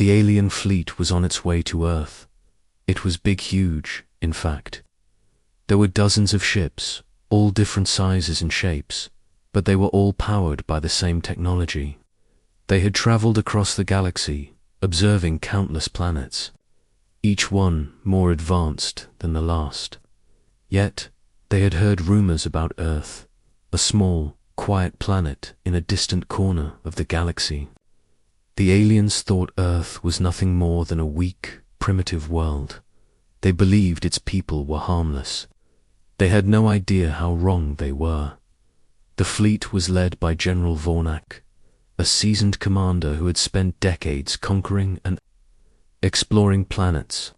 The alien fleet was on its way to Earth. It was big, huge, in fact. There were dozens of ships, all different sizes and shapes, but they were all powered by the same technology. They had traveled across the galaxy, observing countless planets, each one more advanced than the last. Yet, they had heard rumors about Earth, a small, quiet planet in a distant corner of the galaxy. The aliens thought Earth was nothing more than a weak, primitive world. They believed its people were harmless. They had no idea how wrong they were. The fleet was led by General Vornak, a seasoned commander who had spent decades conquering and exploring planets.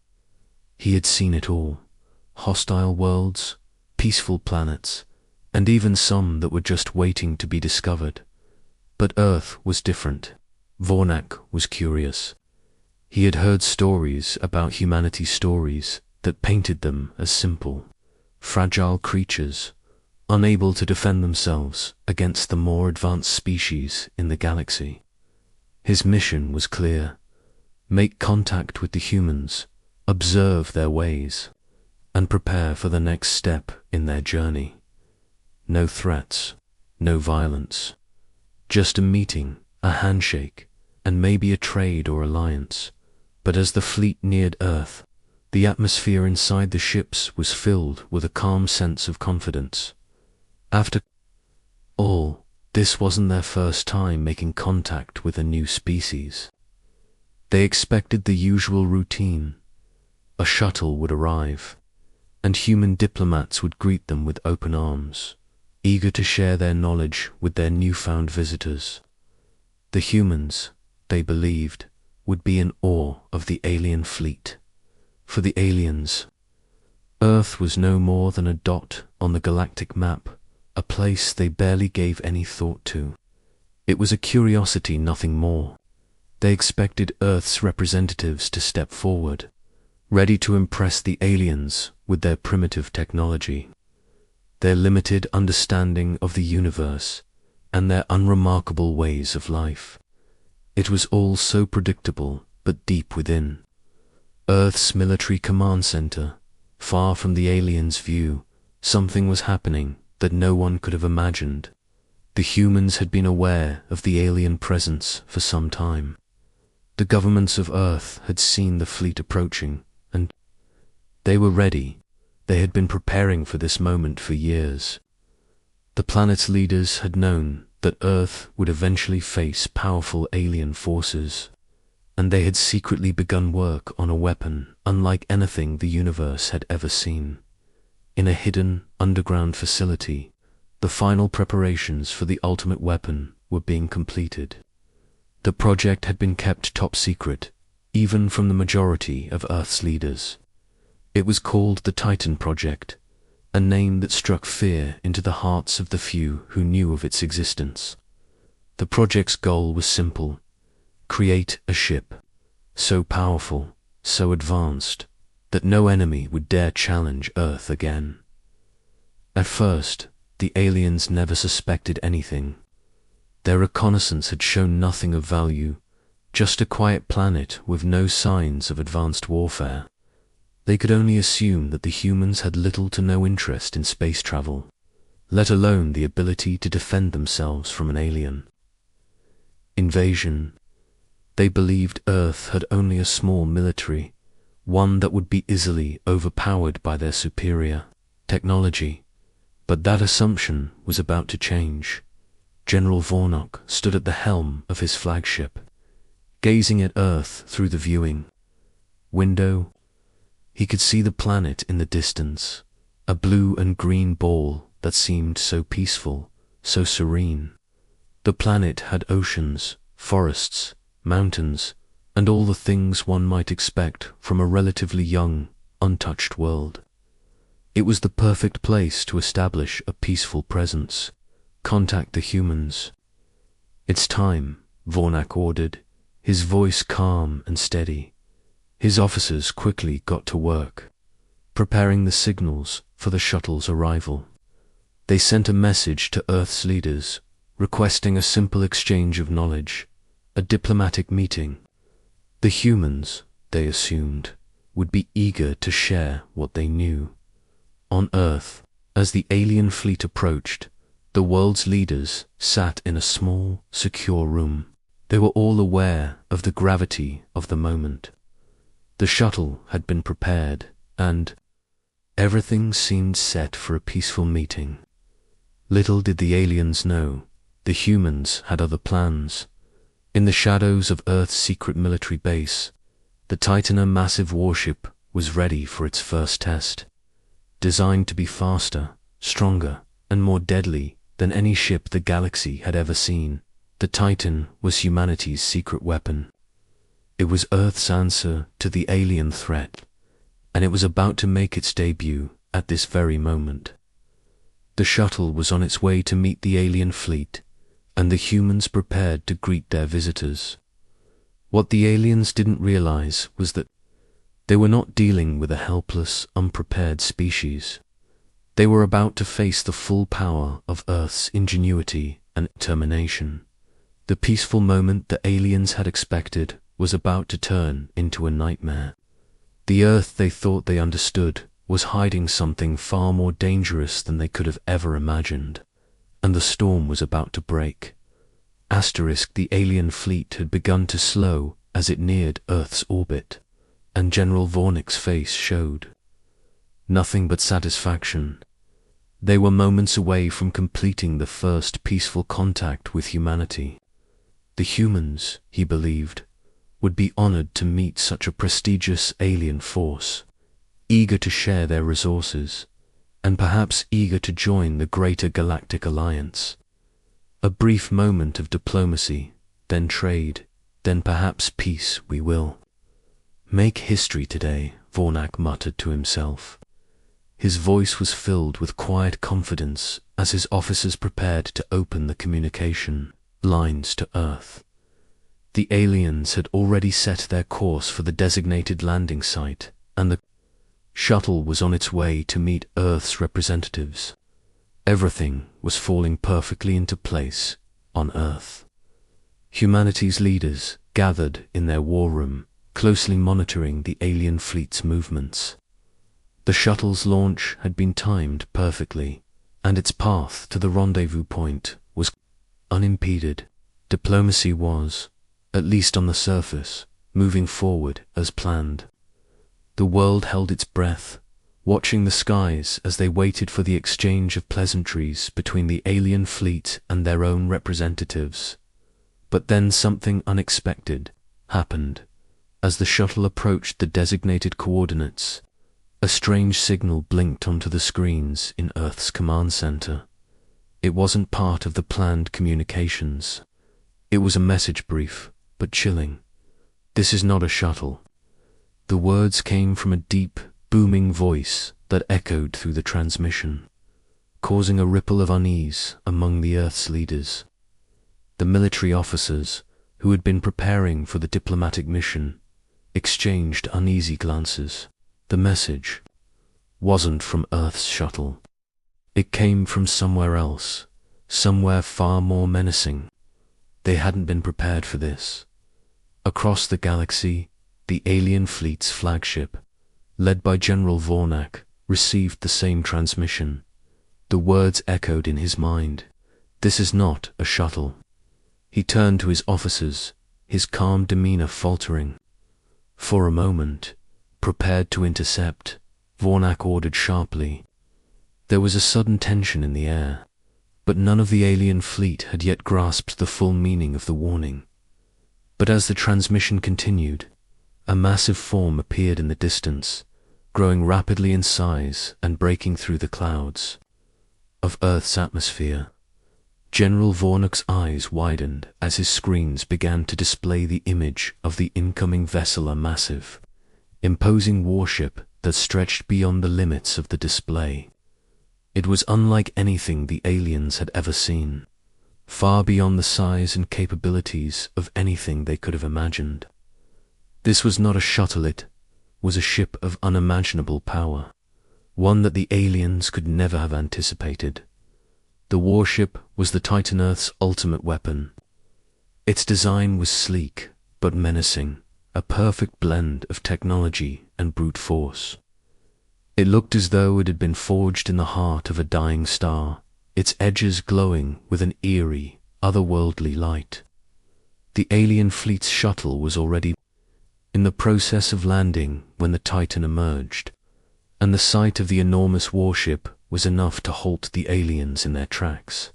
He had seen it all: hostile worlds, peaceful planets, and even some that were just waiting to be discovered. But Earth was different. Vornak was curious. He had heard stories about humanity's stories that painted them as simple, fragile creatures, unable to defend themselves against the more advanced species in the galaxy. His mission was clear: make contact with the humans, observe their ways, and prepare for the next step in their journey. No threats, no violence, just a meeting, a handshake, and maybe a trade or alliance. But as the fleet neared Earth, the atmosphere inside the ships was filled with a calm sense of confidence. After all, this wasn't their first time making contact with a new species. They expected the usual routine. A shuttle would arrive, and human diplomats would greet them with open arms, eager to share their knowledge with their newfound visitors. The humans, they believed, would be in awe of the alien fleet. For the aliens, Earth was no more than a dot on the galactic map, a place they barely gave any thought to. It was a curiosity, nothing more. They expected Earth's representatives to step forward, ready to impress the aliens with their primitive technology, their limited understanding of the universe, and their unremarkable ways of life. It was all so predictable, but deep within Earth's military command center, far from the aliens' view, something was happening that no one could have imagined. The humans had been aware of the alien presence for some time. The governments of Earth had seen the fleet approaching, and they were ready. They had been preparing for this moment for years. The planet's leaders had known that Earth would eventually face powerful alien forces, and they had secretly begun work on a weapon unlike anything the universe had ever seen. In a hidden, underground facility, the final preparations for the ultimate weapon were being completed. The project had been kept top secret, even from the majority of Earth's leaders. It was called the Titan Project, a name that struck fear into the hearts of the few who knew of its existence. The project's goal was simple: create a ship so powerful, so advanced, that no enemy would dare challenge Earth again. At first, the aliens never suspected anything. Their reconnaissance had shown nothing of value, just a quiet planet with no signs of advanced warfare. They could only assume that the humans had little to no interest in space travel, let alone the ability to defend themselves from an alien invasion. They believed Earth had only a small military, one that would be easily overpowered by their superior technology. But that assumption was about to change. General Vornak stood at the helm of his flagship, gazing at Earth through the viewing window. He could see the planet in the distance, a blue and green ball that seemed so peaceful, so serene. The planet had oceans, forests, mountains, and all the things one might expect from a relatively young, untouched world. It was the perfect place to establish a peaceful presence, contact the humans. "It's time," Vornak ordered, his voice calm and steady. His officers quickly got to work, preparing the signals for the shuttle's arrival. They sent a message to Earth's leaders, requesting a simple exchange of knowledge, a diplomatic meeting. The humans, they assumed, would be eager to share what they knew. On Earth, as the alien fleet approached, the world's leaders sat in a small, secure room. They were all aware of the gravity of the moment. The shuttle had been prepared, and everything seemed set for a peaceful meeting. Little did the aliens know, the humans had other plans. In the shadows of Earth's secret military base, the Titan massive warship was ready for its first test. Designed to be faster, stronger, and more deadly than any ship the galaxy had ever seen, the Titan was humanity's secret weapon. It was Earth's answer to the alien threat, and it was about to make its debut at this very moment. The shuttle was on its way to meet the alien fleet, and the humans prepared to greet their visitors. What the aliens didn't realize was that they were not dealing with a helpless, unprepared species. They were about to face the full power of Earth's ingenuity and determination. The peaceful moment the aliens had expected was about to turn into a nightmare. The Earth they thought they understood was hiding something far more dangerous than they could have ever imagined, and the storm was about to break. The alien fleet had begun to slow as it neared Earth's orbit, and General Vornik's face showed nothing but satisfaction. They were moments away from completing the first peaceful contact with humanity. The humans, he believed, would be honored to meet such a prestigious alien force, eager to share their resources, and perhaps eager to join the greater Galactic Alliance. A brief moment of diplomacy, then trade, then perhaps peace we will. Make history today, Vornak muttered to himself. His voice was filled with quiet confidence as his officers prepared to open the communication lines to Earth. The aliens had already set their course for the designated landing site, and the shuttle was on its way to meet Earth's representatives. Everything was falling perfectly into place on Earth. Humanity's leaders gathered in their war room, closely monitoring the alien fleet's movements. The shuttle's launch had been timed perfectly, and its path to the rendezvous point was unimpeded. Diplomacy was, at least on the surface, moving forward as planned. The world held its breath, watching the skies as they waited for the exchange of pleasantries between the alien fleet and their own representatives. But then something unexpected happened. As the shuttle approached the designated coordinates, a strange signal blinked onto the screens in Earth's command center. It wasn't part of the planned communications. It was a message brief, but chilling. "This is not a shuttle." The words came from a deep, booming voice that echoed through the transmission, causing a ripple of unease among the Earth's leaders. The military officers, who had been preparing for the diplomatic mission, exchanged uneasy glances. The message wasn't from Earth's shuttle. It came from somewhere else, somewhere far more menacing. They hadn't been prepared for this. Across the galaxy, the alien fleet's flagship, led by General Vornak, received the same transmission. The words echoed in his mind. "This is not a shuttle." He turned to his officers, his calm demeanor faltering. For a moment, prepared to intercept, Vornak ordered sharply. There was a sudden tension in the air, but none of the alien fleet had yet grasped the full meaning of the warning. But as the transmission continued, a massive form appeared in the distance, growing rapidly in size and breaking through the clouds of Earth's atmosphere. General Vornak's eyes widened as his screens began to display the image of the incoming vessel, a massive, imposing warship that stretched beyond the limits of the display. It was unlike anything the aliens had ever seen, far beyond the size and capabilities of anything they could have imagined. This was not a shuttle, it was a ship of unimaginable power, one that the aliens could never have anticipated. The warship was the Titan Earth's ultimate weapon. Its design was sleek but menacing, a perfect blend of technology and brute force. It looked as though it had been forged in the heart of a dying star, its edges glowing with an eerie, otherworldly light. The alien fleet's shuttle was already in the process of landing when the Titan emerged, and the sight of the enormous warship was enough to halt the aliens in their tracks.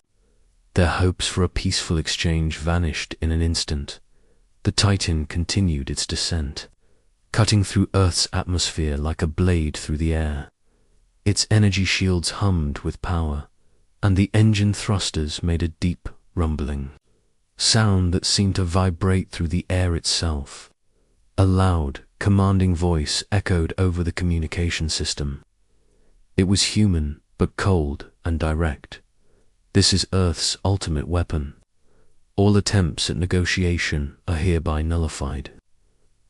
Their hopes for a peaceful exchange vanished in an instant. The Titan continued its descent, cutting through Earth's atmosphere like a blade through the air. Its energy shields hummed with power, and the engine thrusters made a deep rumbling sound that seemed to vibrate through the air itself. A loud, commanding voice echoed over the communication system. It was human, but cold and direct. "This is Earth's ultimate weapon. All attempts at negotiation are hereby nullified.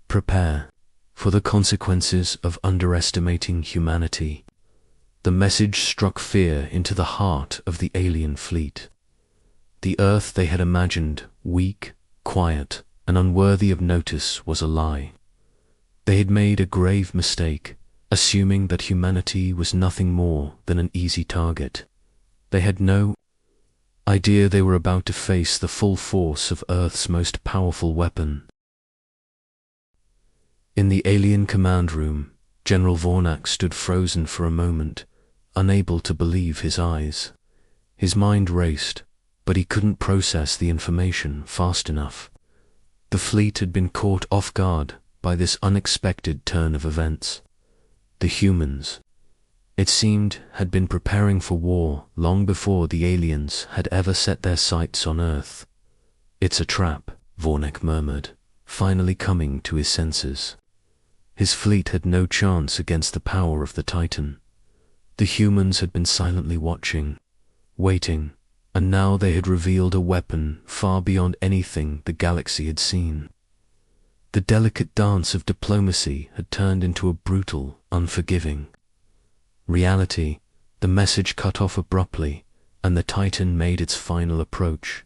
Prepare for the consequences of underestimating humanity." The message struck fear into the heart of the alien fleet. The Earth they had imagined weak, quiet, and unworthy of notice was a lie. They had made a grave mistake, assuming that humanity was nothing more than an easy target. They had no idea they were about to face the full force of Earth's most powerful weapon. In the alien command room, General Vornak stood frozen for a moment, unable to believe his eyes. His mind raced, but he couldn't process the information fast enough. The fleet had been caught off guard by this unexpected turn of events. The humans, it seemed, had been preparing for war long before the aliens had ever set their sights on Earth. "It's a trap," Vornak murmured, finally coming to his senses. His fleet had no chance against the power of the Titan. The humans had been silently watching, waiting, and now they had revealed a weapon far beyond anything the galaxy had seen. The delicate dance of diplomacy had turned into a brutal, unforgiving reality. The message cut off abruptly, and the Titan made its final approach.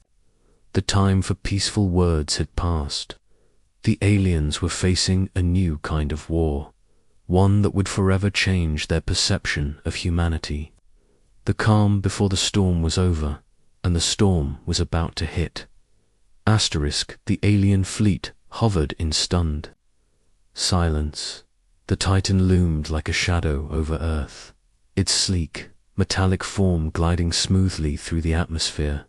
The time for peaceful words had passed. The aliens were facing a new kind of war, one that would forever change their perception of humanity. The calm before the storm was over, and the storm was about to hit. The alien fleet hovered in stunned silence. The Titan loomed like a shadow over Earth, its sleek, metallic form gliding smoothly through the atmosphere.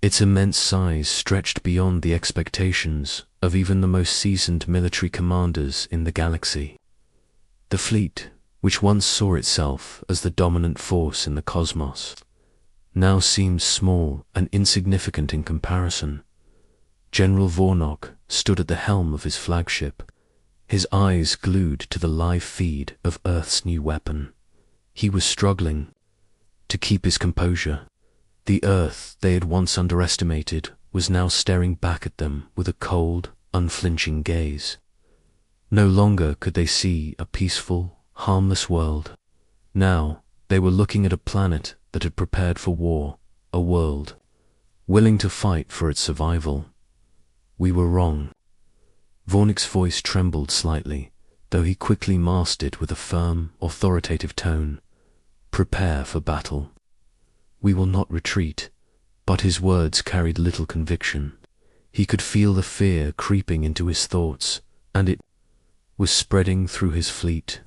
Its immense size stretched beyond the expectations of even the most seasoned military commanders in the galaxy. The fleet, which once saw itself as the dominant force in the cosmos, now seemed small and insignificant in comparison. General Vornak stood at the helm of his flagship, his eyes glued to the live feed of Earth's new weapon. He was struggling to keep his composure. The Earth they had once underestimated was now staring back at them with a cold, unflinching gaze. No longer could they see a peaceful, harmless world. Now they were looking at a planet that had prepared for war, a world willing to fight for its survival. "We were wrong." Vornik's voice trembled slightly, though he quickly masked it with a firm, authoritative tone. "Prepare for battle. We will not retreat." But his words carried little conviction. He could feel the fear creeping into his thoughts, and it was spreading through his fleet.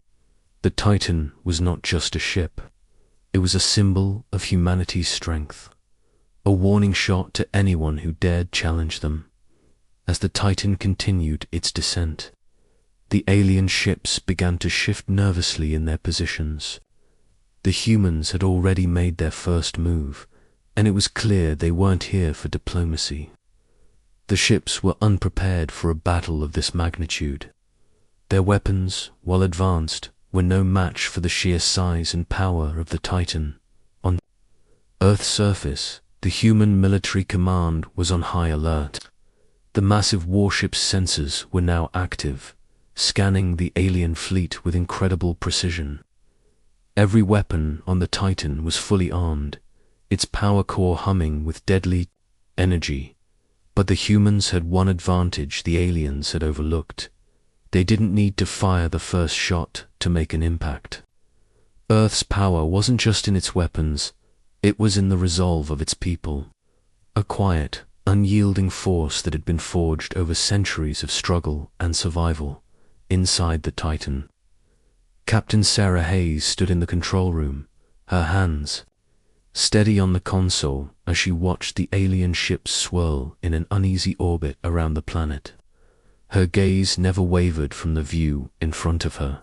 The Titan was not just a ship. It was a symbol of humanity's strength, a warning shot to anyone who dared challenge them. As the Titan continued its descent, the alien ships began to shift nervously in their positions. The humans had already made their first move, and it was clear they weren't here for diplomacy. The ships were unprepared for a battle of this magnitude. Their weapons, while advanced, were no match for the sheer size and power of the Titan. On Earth's surface, the human military command was on high alert. The massive warship's sensors were now active, scanning the alien fleet with incredible precision. Every weapon on the Titan was fully armed, its power core humming with deadly energy. But the humans had one advantage the aliens had overlooked. They didn't need to fire the first shot to make an impact. Earth's power wasn't just in its weapons, it was in the resolve of its people. A quiet, unyielding force that had been forged over centuries of struggle and survival inside the Titan. Captain Sarah Hayes stood in the control room, her hands steady on the console as she watched the alien ships swirl in an uneasy orbit around the planet. Her gaze never wavered from the view in front of her.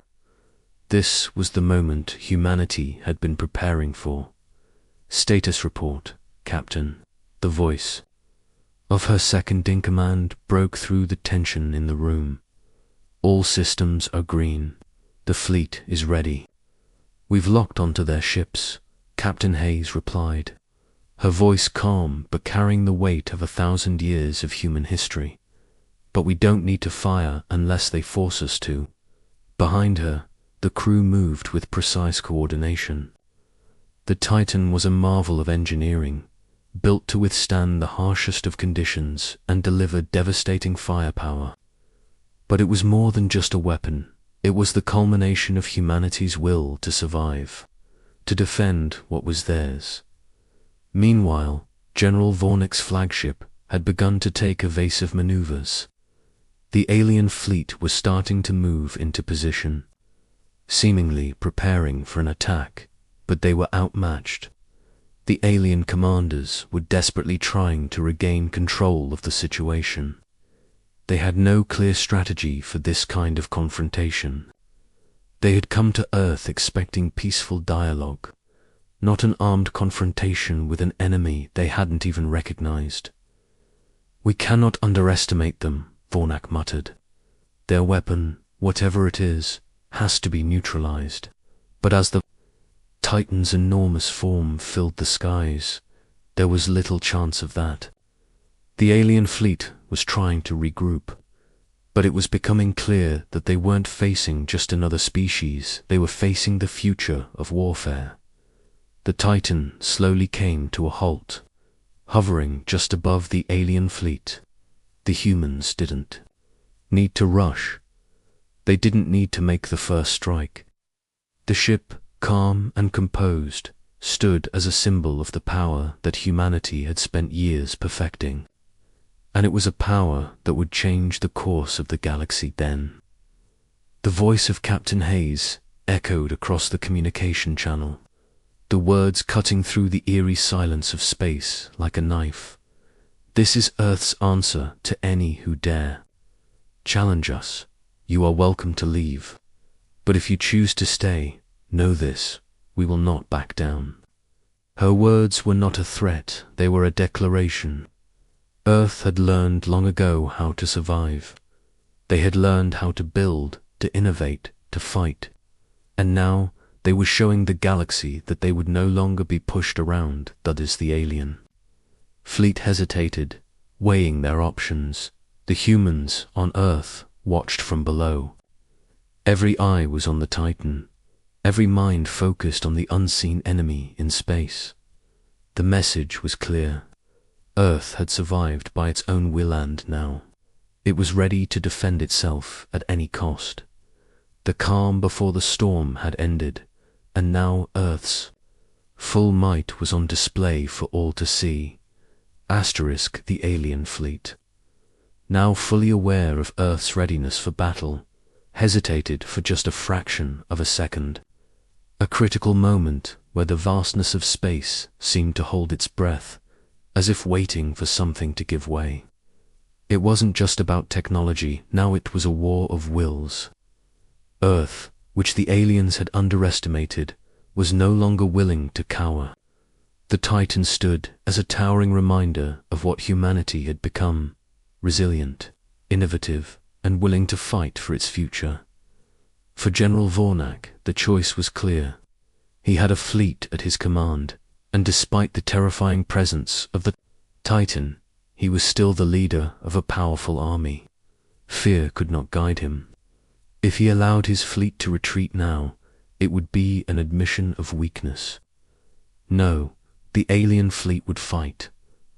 This was the moment humanity had been preparing for. "Status report, Captain." The voice of her second-in-command broke through the tension in the room. "All systems are green. The fleet is ready." "We've locked onto their ships," Captain Hayes replied, her voice calm but carrying the weight of 1,000 years of human history. "But we don't need to fire unless they force us to." Behind her, the crew moved with precise coordination. The Titan was a marvel of engineering, built to withstand the harshest of conditions and deliver devastating firepower. But it was more than just a weapon. It was the culmination of humanity's will to survive, to defend what was theirs. Meanwhile, General Vornik's flagship had begun to take evasive maneuvers. The alien fleet was starting to move into position, seemingly preparing for an attack, but they were outmatched. The alien commanders were desperately trying to regain control of the situation. They had no clear strategy for this kind of confrontation. They had come to Earth expecting peaceful dialogue, not an armed confrontation with an enemy they hadn't even recognized. "We cannot underestimate them," Vornak muttered. "Their weapon, whatever it is, has to be neutralized." But as the Titan's enormous form filled the skies, there was little chance of that. The alien fleet was trying to regroup, but it was becoming clear that they weren't facing just another species, they were facing the future of warfare. The Titan slowly came to a halt, hovering just above the alien fleet. The humans didn't need to rush. They didn't need to make the first strike. The ship, calm and composed, stood as a symbol of the power that humanity had spent years perfecting. And it was a power that would change the course of the galaxy then. The voice of Captain Hayes echoed across the communication channel, the words cutting through the eerie silence of space like a knife. "This is Earth's answer to any who dare challenge us. You are welcome to leave. But if you choose to stay, know this, we will not back down." Her words were not a threat, they were a declaration. Earth had learned long ago how to survive. They had learned how to build, to innovate, to fight. And now they were showing the galaxy that they would no longer be pushed around, that is the alien. Fleet hesitated, weighing their options. The humans on Earth watched from below. Every eye was on the Titan, every mind focused on the unseen enemy in space. The message was clear. Earth had survived by its own will and now. It was ready to defend itself at any cost. The calm before the storm had ended, and now Earth's full might was on display for all to see. Asterisk the alien fleet, now fully aware of Earth's readiness for battle, hesitated for just a fraction of a second. A critical moment where the vastness of space seemed to hold its breath, as if waiting for something to give way. It wasn't just about technology, now it was a war of wills. Earth, which the aliens had underestimated, was no longer willing to cower. The Titan stood as a towering reminder of what humanity had become: resilient, innovative, and willing to fight for its future. For General Vornak, the choice was clear. He had a fleet at his command, and despite the terrifying presence of the Titan, he was still the leader of a powerful army. Fear could not guide him. If he allowed his fleet to retreat now, it would be an admission of weakness. No, the alien fleet would fight.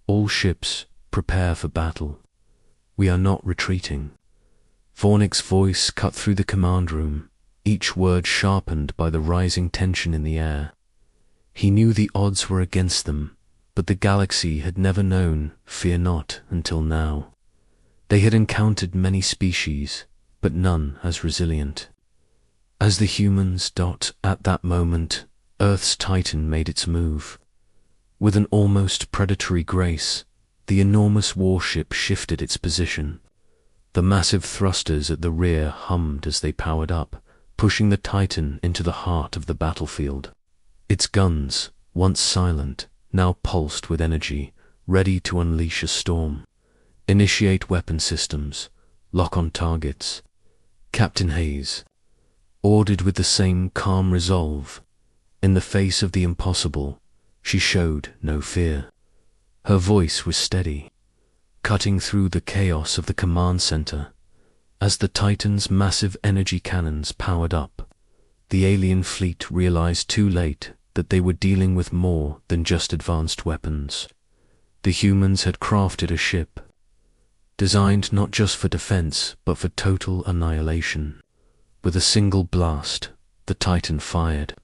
All ships, prepare for battle. We are not retreating. Vornik's voice cut through the command room, each word sharpened by the rising tension in the air. He knew the odds were against them, but the galaxy had never known fear not until now. They had encountered many species, but none as resilient. As the humans dot at that moment, Earth's Titan made its move. With an almost predatory grace, the enormous warship shifted its position. The massive thrusters at the rear hummed as they powered up, pushing the Titan into the heart of the battlefield. Its guns, once silent, now pulsed with energy, ready to unleash a storm. Initiate weapon systems. Lock on targets. Captain Hayes ordered with the same calm resolve. In the face of the impossible, she showed no fear. Her voice was steady, cutting through the chaos of the command center. As the Titan's massive energy cannons powered up, the alien fleet realized too late that they were dealing with more than just advanced weapons. The humans had crafted a ship designed not just for defense, but for total annihilation. With a single blast, the Titan fired,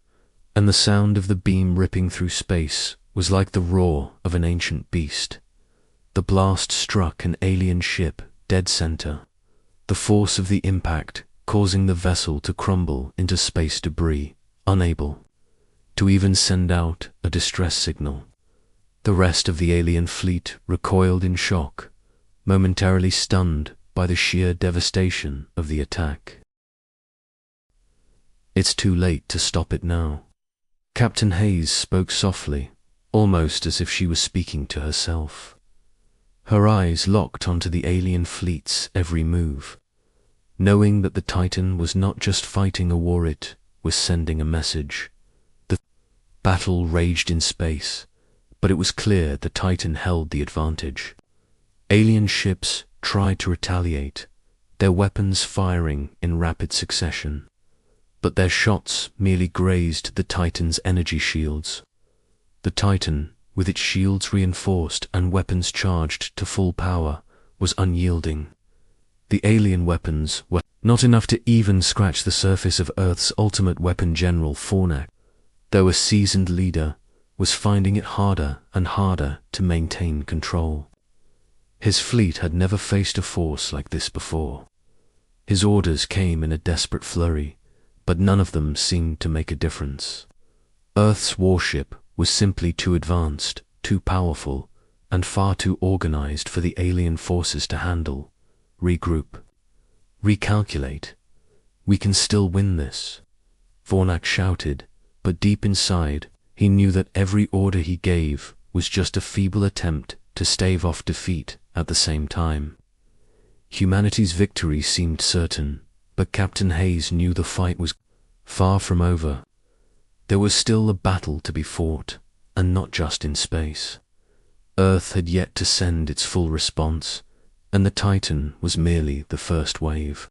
and the sound of the beam ripping through space was like the roar of an ancient beast. The blast struck an alien ship dead center, the force of the impact causing the vessel to crumble into space debris, unable to even send out a distress signal. The rest of the alien fleet recoiled in shock, momentarily stunned by the sheer devastation of the attack. It's too late to stop it now. Captain Hayes spoke softly, almost as if she was speaking to herself. Her eyes locked onto the alien fleet's every move, knowing that the Titan was not just fighting a war, it was sending a message. The battle raged in space, but it was clear the Titan held the advantage. Alien ships tried to retaliate, their weapons firing in rapid succession, but their shots merely grazed the Titan's energy shields. The Titan, with its shields reinforced and weapons charged to full power, was unyielding. The alien weapons were not enough to even scratch the surface of Earth's ultimate weapon, General Vornak, though a seasoned leader, was finding it harder and harder to maintain control. His fleet had never faced a force like this before. His orders came in a desperate flurry, but none of them seemed to make a difference. Earth's warship was simply too advanced, too powerful, and far too organized for the alien forces to handle. Regroup. Recalculate. We can still win this. Vornak shouted, but deep inside, he knew that every order he gave was just a feeble attempt to stave off defeat at the same time. Humanity's victory seemed certain, but Captain Hayes knew the fight was far from over. There was still a battle to be fought, and not just in space. Earth had yet to send its full response, and the Titan was merely the first wave.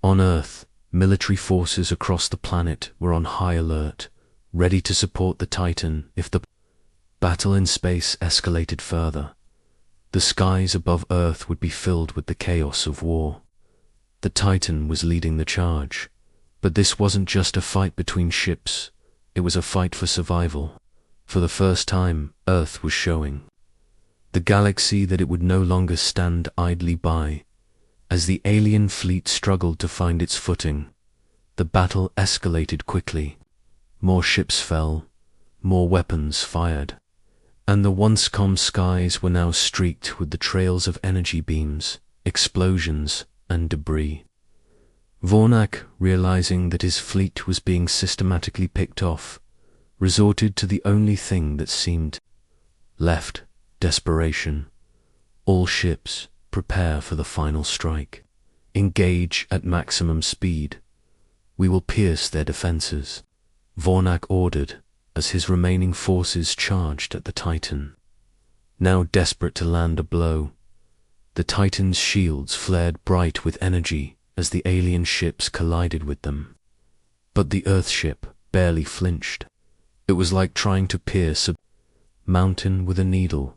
On Earth, military forces across the planet were on high alert, ready to support the Titan if the battle in space escalated further. The skies above Earth would be filled with the chaos of war. The Titan was leading the charge, but this wasn't just a fight between ships, it was a fight for survival. For the first time, Earth was showing the galaxy that it would no longer stand idly by. As the alien fleet struggled to find its footing, the battle escalated quickly. More ships fell, more weapons fired, and the once calm skies were now streaked with the trails of energy beams, explosions, and debris. Vornak, realizing that his fleet was being systematically picked off, resorted to the only thing that seemed left: desperation. All ships, prepare for the final strike. Engage at maximum speed. We will pierce their defenses, Vornak ordered as his remaining forces charged at the Titan. Now desperate to land a blow, the Titan's shields flared bright with energy as the alien ships collided with them. But the Earthship barely flinched. It was like trying to pierce a mountain with a needle.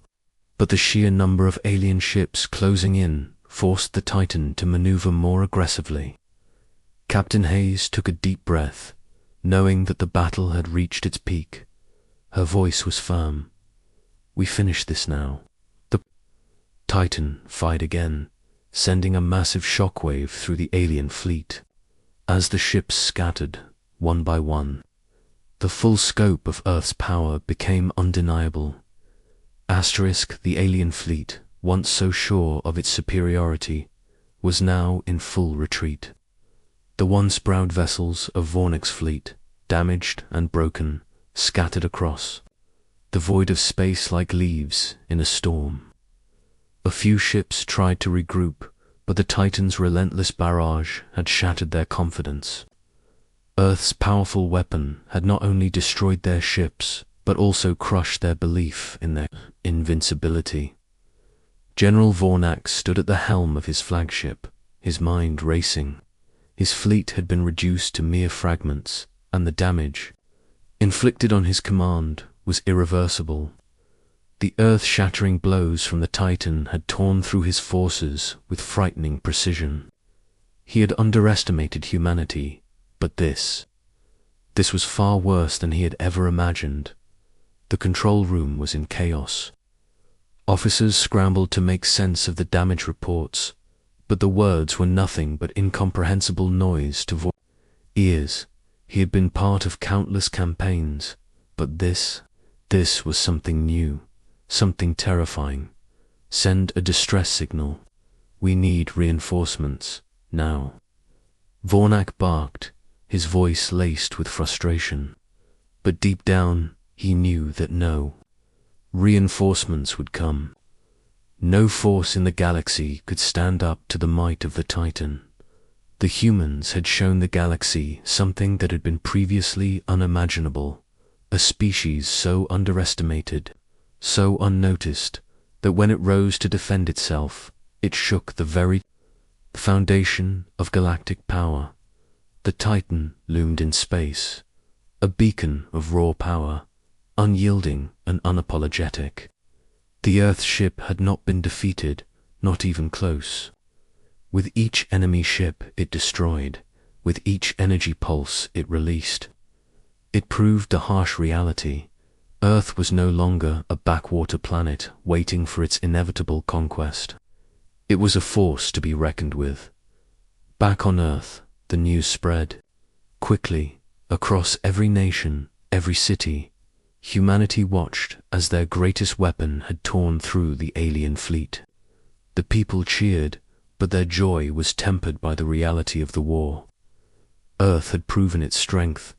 But the sheer number of alien ships closing in forced the Titan to maneuver more aggressively. Captain Hayes took a deep breath, knowing that the battle had reached its peak. Her voice was firm. "We finish this now." The Titan fired again, sending a massive shockwave through the alien fleet. As the ships scattered, one by one, the full scope of Earth's power became undeniable. The alien fleet, once so sure of its superiority, was now in full retreat. The once proud vessels of Vornek's fleet, damaged and broken, scattered across the void of space like leaves in a storm. A few ships tried to regroup, but the Titan's relentless barrage had shattered their confidence. Earth's powerful weapon had not only destroyed their ships, but also crushed their belief in their invincibility. General Vornak stood at the helm of his flagship, his mind racing. His fleet had been reduced to mere fragments, and the damage inflicted on his command was irreversible. The earth-shattering blows from the Titan had torn through his forces with frightening precision. He had underestimated humanity, but this was far worse than he had ever imagined. The control room was in chaos. Officers scrambled to make sense of the damage reports, but the words were nothing but incomprehensible noise to Vornek's ears. He had been part of countless campaigns, but this was something new, something terrifying. "Send a distress signal. We need reinforcements, now." Vornak barked, his voice laced with frustration. But deep down, he knew that no reinforcements would come. No force in the galaxy could stand up to the might of the Titan. The humans had shown the galaxy something that had been previously unimaginable, a species so underestimated, so unnoticed, that when it rose to defend itself, it shook the very foundation of galactic power. The Titan loomed in space, a beacon of raw power, unyielding and unapologetic. The Earth ship had not been defeated, not even close. With each enemy ship it destroyed, with each energy pulse it released, it proved a harsh reality. Earth was no longer a backwater planet waiting for its inevitable conquest. It was a force to be reckoned with. Back on Earth, the news spread quickly across every nation, every city. Humanity watched as their greatest weapon had torn through the alien fleet. The people cheered, but their joy was tempered by the reality of the war. Earth had proven its strength,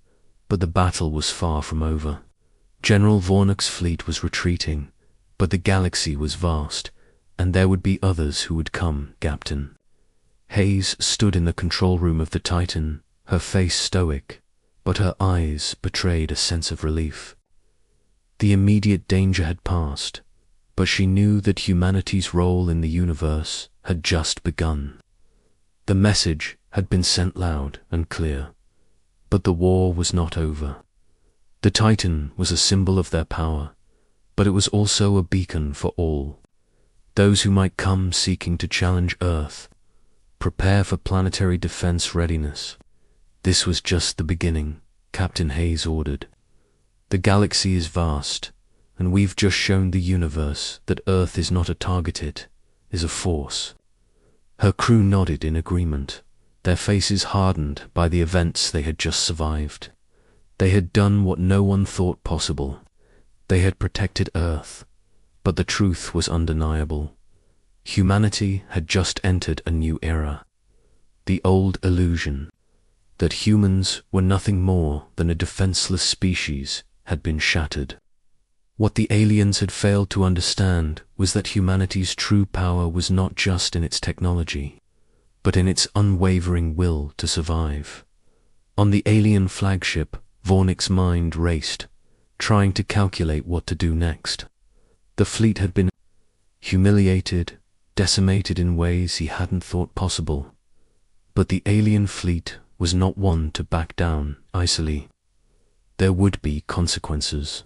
but the battle was far from over. General Vornek's fleet was retreating, but the galaxy was vast, and there would be others who would come, Captain. Hayes stood in the control room of the Titan, her face stoic, but her eyes betrayed a sense of relief. The immediate danger had passed, but she knew that humanity's role in the universe had just begun. The message had been sent loud and clear, but the war was not over. The Titan was a symbol of their power, but it was also a beacon for all. Those who might come seeking to challenge Earth, prepare for planetary defense readiness. This was just the beginning, Captain Hayes ordered. The galaxy is vast, and we've just shown the universe that Earth is not a target, it is a force. Her crew nodded in agreement, their faces hardened by the events they had just survived. They had done what no one thought possible. They had protected Earth, but the truth was undeniable. Humanity had just entered a new era. The old illusion that humans were nothing more than a defenseless species had been shattered. What the aliens had failed to understand was that humanity's true power was not just in its technology, but in its unwavering will to survive. On the alien flagship, Vornek's mind raced, trying to calculate what to do next. The fleet had been humiliated, decimated in ways he hadn't thought possible. But the alien fleet was not one to back down easily. There would be consequences.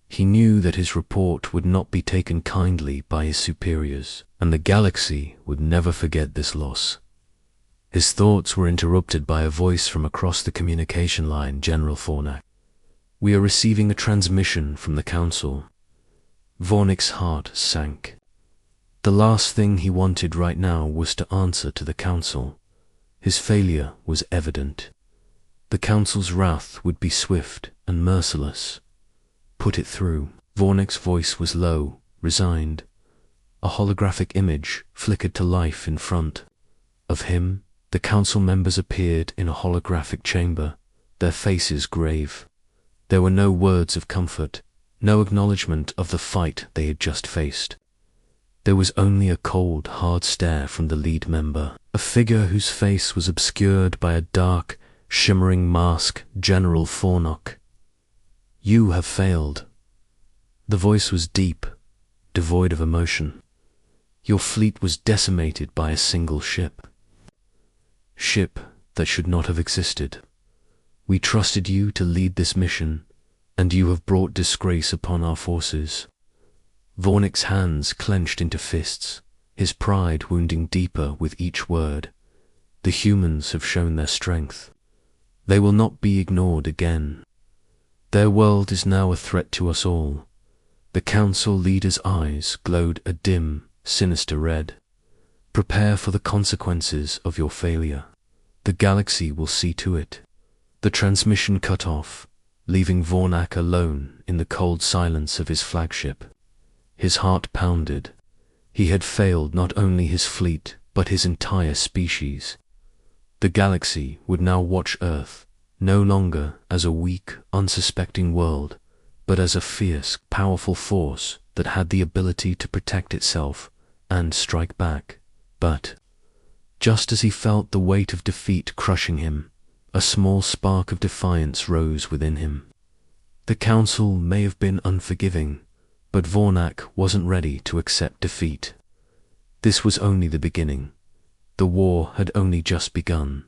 He knew that his report would not be taken kindly by his superiors, and the galaxy would never forget this loss. His thoughts were interrupted by a voice from across the communication line. General Fornak, we are receiving a transmission from the Council. Vornik's heart sank. The last thing he wanted right now was to answer to the Council. His failure was evident. The Council's wrath would be swift and merciless. Put it through. Vornik's voice was low, resigned. A holographic image flickered to life in front of him. The Council members appeared in a holographic chamber, their faces grave. There were no words of comfort, no acknowledgement of the fight they had just faced. There was only a cold, hard stare from the lead member, a figure whose face was obscured by a dark, shimmering mask. General Fornak, you have failed. The voice was deep, devoid of emotion. Your fleet was decimated by a single ship. Ship that should not have existed. We trusted you to lead this mission, and you have brought disgrace upon our forces. Vornik's hands clenched into fists, his pride wounding deeper with each word. The humans have shown their strength. They will not be ignored again. Their world is now a threat to us all. The Council leader's eyes glowed a dim, sinister red. Prepare for the consequences of your failure. The galaxy will see to it. The transmission cut off, leaving Vornak alone in the cold silence of his flagship. His heart pounded. He had failed not only his fleet, but his entire species. The galaxy would now watch Earth, no longer as a weak, unsuspecting world, but as a fierce, powerful force that had the ability to protect itself and strike back. But just as he felt the weight of defeat crushing him, a small spark of defiance rose within him. The Council may have been unforgiving, but Vornak wasn't ready to accept defeat. This was only the beginning. The war had only just begun.